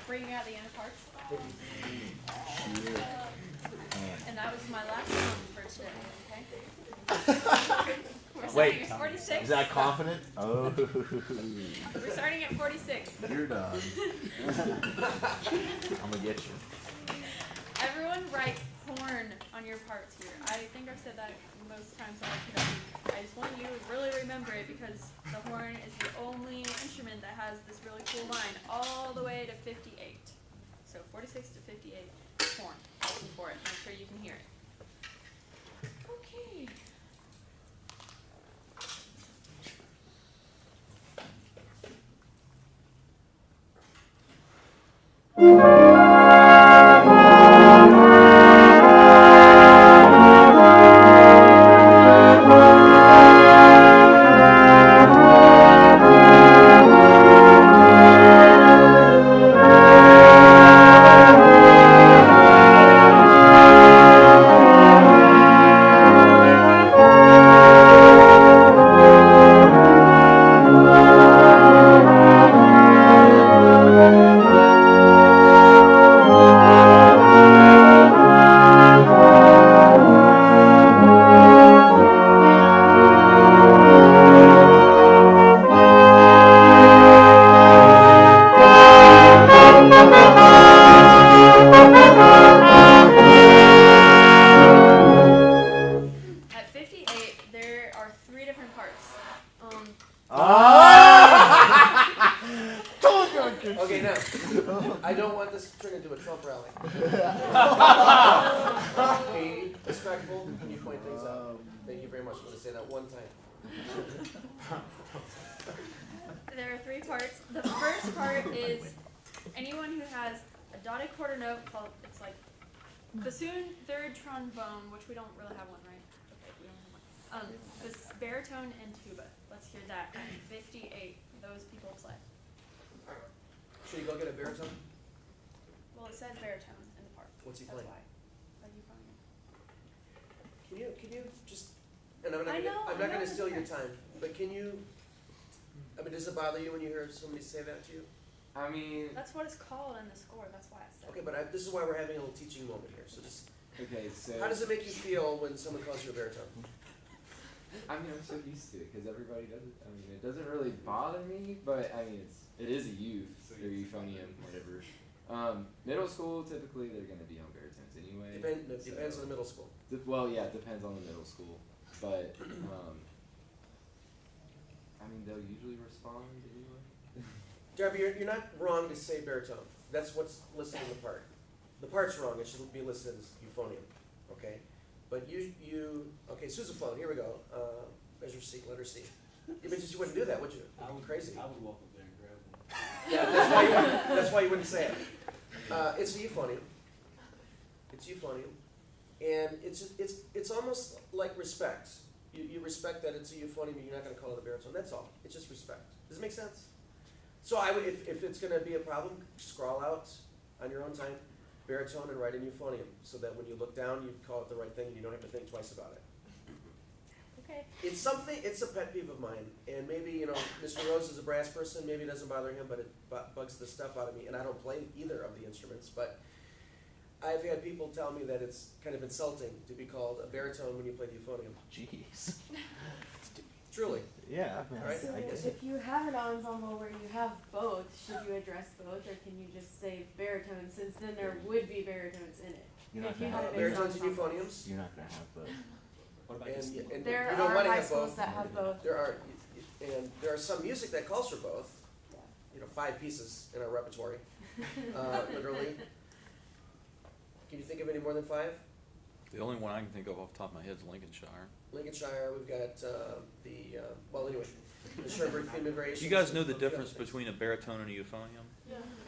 Bringing out the inner parts. And that was my last one for today, okay? We're starting at 46. Is that confident? Oh. We're starting at 46. You're done. I'm going to get you. Everyone write horn on your parts here. I think I've said that most times I just want you to really remember it because the horn is the only instrument that has this really cool line all the way to 58. So 46 to 58, horn. Listen for it. Make sure you can hear it. Okay. Okay, now, I don't want this to turn into a Trump rally. Be respectful when you point things out. Thank you very much. I'm going to say that one time. There are 3 parts. The first part is anyone who has a dotted quarter note called, it's like bassoon, third trombone, which we don't really have one, right? Okay, we don't have one. This baritone and tuba. Let's hear that at 58. Those people play. Should you go get a baritone? Well, it said baritone in the part. What's he That's playing? why. Are you playing it? Can you just, and I'm not going to steal your time, but can you, I mean, does it bother you when you hear somebody say that to you? I mean, that's what it's called in the score. That's why I said. Okay, but this is why we're having a little teaching moment here. So just. Okay, so. How does it make you feel when someone calls you a baritone? I mean, I'm so used to it because everybody does it. I mean, it doesn't really bother me, but I mean, it is a youth or euphonium, whatever. Middle school, typically they're going to be on baritones anyway. Depends on the middle school. Well, yeah, it depends on the middle school, but I mean, they'll usually respond anyway. Darby, you're not wrong to say baritone. That's what's listed in the part. The part's wrong. It should be listed as euphonium. Okay? But okay, sousaphone, here we go. Measure C, letter C. You wouldn't do that, would you? You'd be crazy. I would walk up there and grab one. Yeah, that's why you wouldn't say it. It's a euphonium. It's euphonium. And it's almost like respect. You respect that it's a euphonium, and you're not going to call it a baritone. That's all. It's just respect. Does it make sense? So I would, if it's going to be a problem, scrawl out on your own time baritone and write in euphonium, so that when you look down, you call it the right thing, and you don't have to think twice about it. Okay. It's a pet peeve of mine, and maybe, Mr. Rose is a brass person, maybe it doesn't bother him, but it bugs the stuff out of me, and I don't play either of the instruments, but I've had people tell me that it's kind of insulting to be called a baritone when you play the euphonium. Jeez. Truly. Yeah. Right? So I guess. if you have an ensemble where you have both, should you address both, or can you just say baritone, since then there would be baritones in it? You're not If you gonna had have a mixed Baritones and ensemble. euphoniums? You're not going to have both. What about And you There don't are want to high have schools both. that have both. There are some music that calls for both. Yeah. 5 pieces in our repertory, literally. Can you think of any more than 5? The only one I can think of off the top of my head is Lincolnshire. Lincolnshire, we've got the Sherbrooke Female Variations. Do you guys know the difference between a baritone and a euphonium?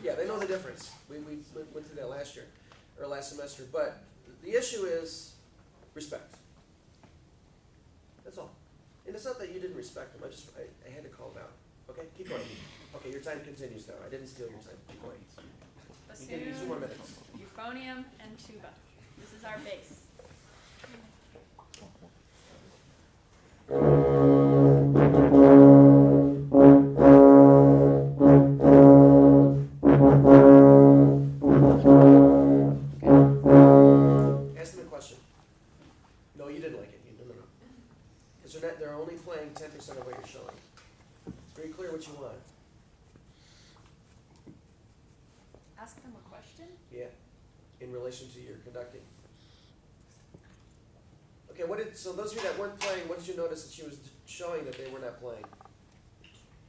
Yeah, they know the difference. We went through that last semester. But the issue is respect. That's all. And it's not that you didn't respect them. I had to call them out. Okay, keep going. Okay, your time continues now. I didn't steal your time. Keep going. You can use 2 more minutes. Euphonium and tuba. This is our bass. question? Yeah, in relation to your conducting. Okay, so those of you that weren't playing, what did you notice that she was showing that they were not playing?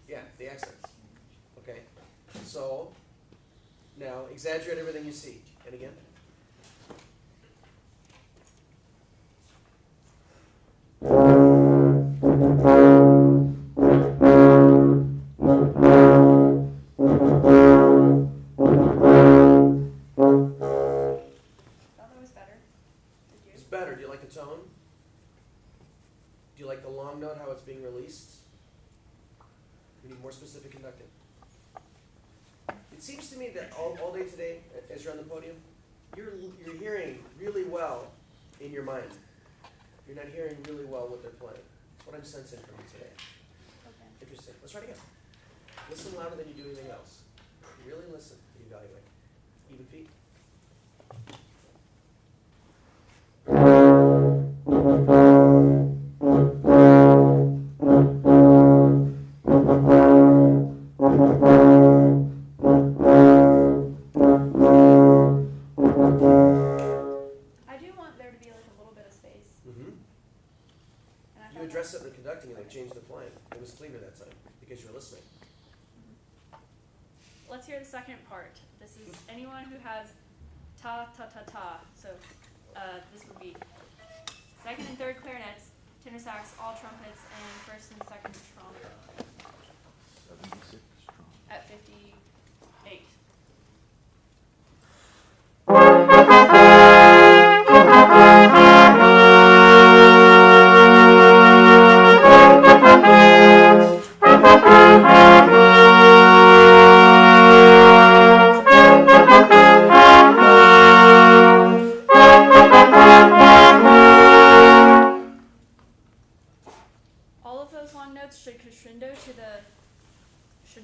Yeah, the accents. Okay, so now exaggerate everything you see. And again. Thought that was better. Did you? It's better. Do you like the tone? Do you like the long note, how it's being released? We need more specific conducting. It seems to me that all day today, as you're on the podium, you're hearing really well in your mind. You're not hearing really well what they're playing. That's what I'm sensing from you today. Okay. Interesting. Let's try it again. Listen louder than you do anything else. Really listen and evaluate. Even feet. I do want there to be like a little bit of space. Mm-hmm. And I You thought addressed it in the conducting and they changed the playing. It was cleaner that time because you're listening. Let's hear the second part. This is anyone who has ta ta ta ta. So this would be second and third clarinets, tenor sax, all trumpets, and first and second trumpet 76 strong. at 58. All of those long notes should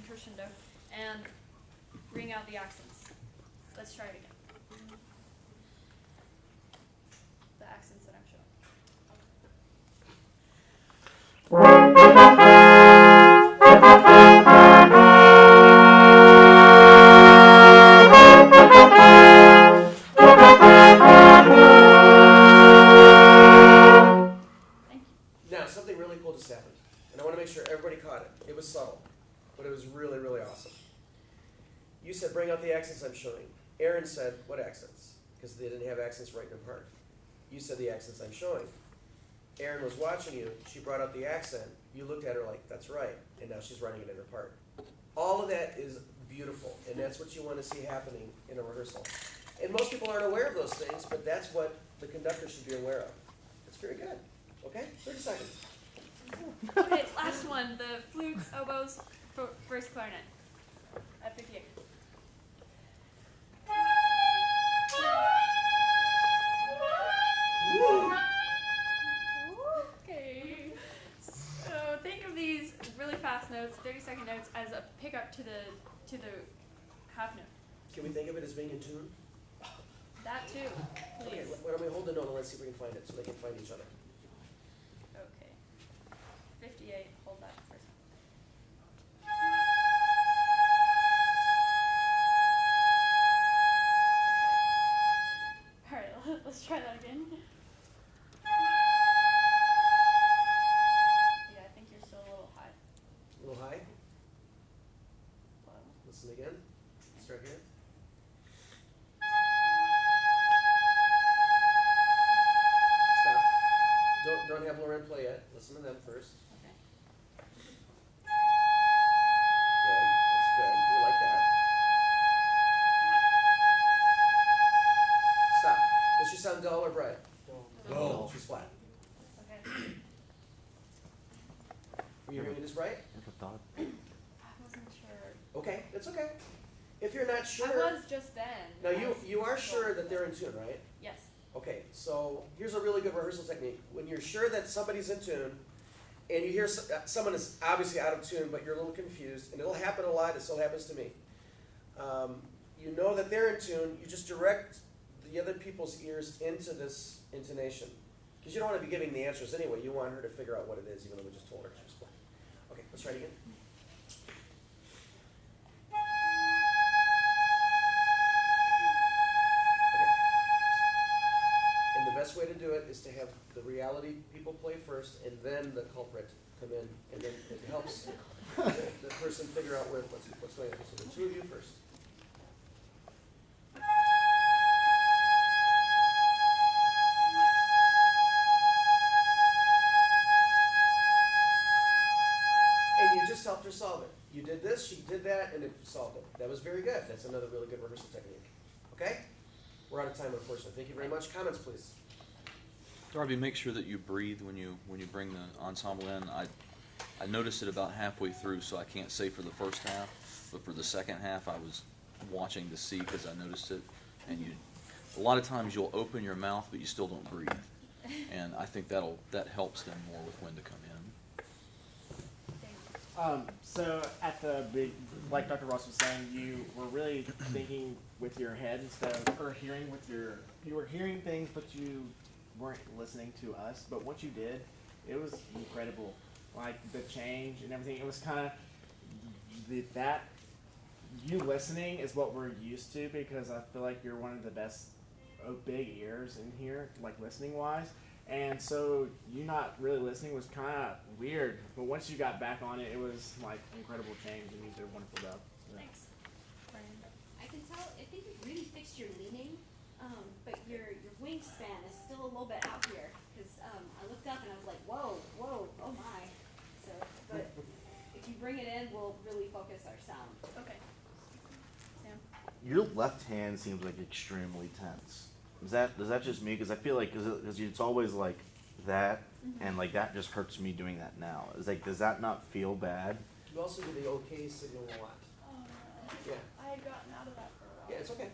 crescendo and ring out the accents. Let's try it again. The accents that I'm showing. Thank you. Now, something really cool just happened. And I want to make sure everybody caught it. It was subtle, but it was really, really awesome. You said, bring out the accents I'm showing. Aaron said, what accents? Because they didn't have accents right in her part. You said the accents I'm showing. Aaron was watching you. She brought out the accent. You looked at her like, that's right. And now she's running it in her part. All of that is beautiful. And that's what you want to see happening in a rehearsal. And most people aren't aware of those things, but that's what the conductor should be aware of. It's very good. Okay? 30 seconds. Okay, last one. The flutes, oboes, first clarinet at 58. Okay. So think of these really fast notes, 30-second notes, as a pickup to the half note. Can we think of it as being in tune? That too, Okay, please. why don't we hold the note and let's see if we can find it so they can find each other. Okay. 58. Hold that first. Okay. All right. Let's try that again. Yeah, I think you're still a little high. A little high. Low. Listen again. Start here. Stop. Don't have Lauren play yet. Listen to them first. Okay. Good. That's good. We like that. Stop. Does she sound dull or bright? Dull. She's flat. Okay. Were you hearing this right? Like a dog. I wasn't sure. Okay, that's okay. If you're not sure, I was just then. now you are sure that they're in tune, right? Yes. Okay, so here's a really good rehearsal technique. When you're sure that somebody's in tune, and you hear someone is obviously out of tune, but you're a little confused, and it'll happen a lot, it still happens to me. You know that they're in tune, you just direct the other people's ears into this intonation. Because you don't want to be giving the answers anyway, you want her to figure out what it is, even though we just told her. She was fine. Okay, let's try it again. have the reality people play first, and then the culprit come in, and then it helps the person figure out what's going on. So the two of you first. And you just helped her solve it. You did this, she did that, and it solved it. That was very good. That's another really good rehearsal technique. Okay? We're out of time, unfortunately. Thank you very much. Comments, please. Darby, make sure that you breathe when you bring the ensemble in. I noticed it about halfway through, so I can't say for the first half, but for the second half, I was watching to see because I noticed it. And a lot of times you'll open your mouth, but you still don't breathe. And I think that helps them more with when to come in. So at the big, like Dr. Ross was saying, you were really thinking with your head instead of, or hearing with you were hearing things, but you weren't listening to us. But once you did, it was incredible. Like the change and everything. It was kind of that you listening is what we're used to, because I feel like you're one of the best big ears in here, like listening wise. And so you not really listening was kind of weird, but once you got back on it, it was like incredible change, and you did a wonderful job. Yeah. Thanks. Brian. I can tell, I think you really fixed your leaning, but your wingspan is still a little bit out here, because I looked up and I was like, whoa, oh my. So, but if you bring it in, we'll really focus our sound. Okay. Sam. Your left hand seems like extremely tense. Does that just me? Because I feel like because it's always like that, and like that just hurts me doing that now. It's like, does that not feel bad? You also do the okay signal a lot. Oh no. Yeah. I had gotten out of that for a while. Yeah, it's okay.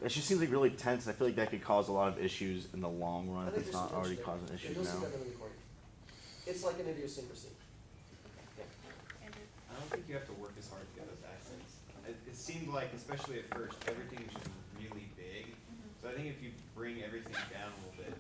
It just seems like really tense. I feel like that could cause a lot of issues in the long run I if think it's there's not some already tension causing there. issues You'll see now. that in the recording. It's like an idiosyncrasy. Andrew. I don't think you have to work as hard to get those accents. It seemed like, especially at first, everything was just really big. So I think if you bring everything down a little bit,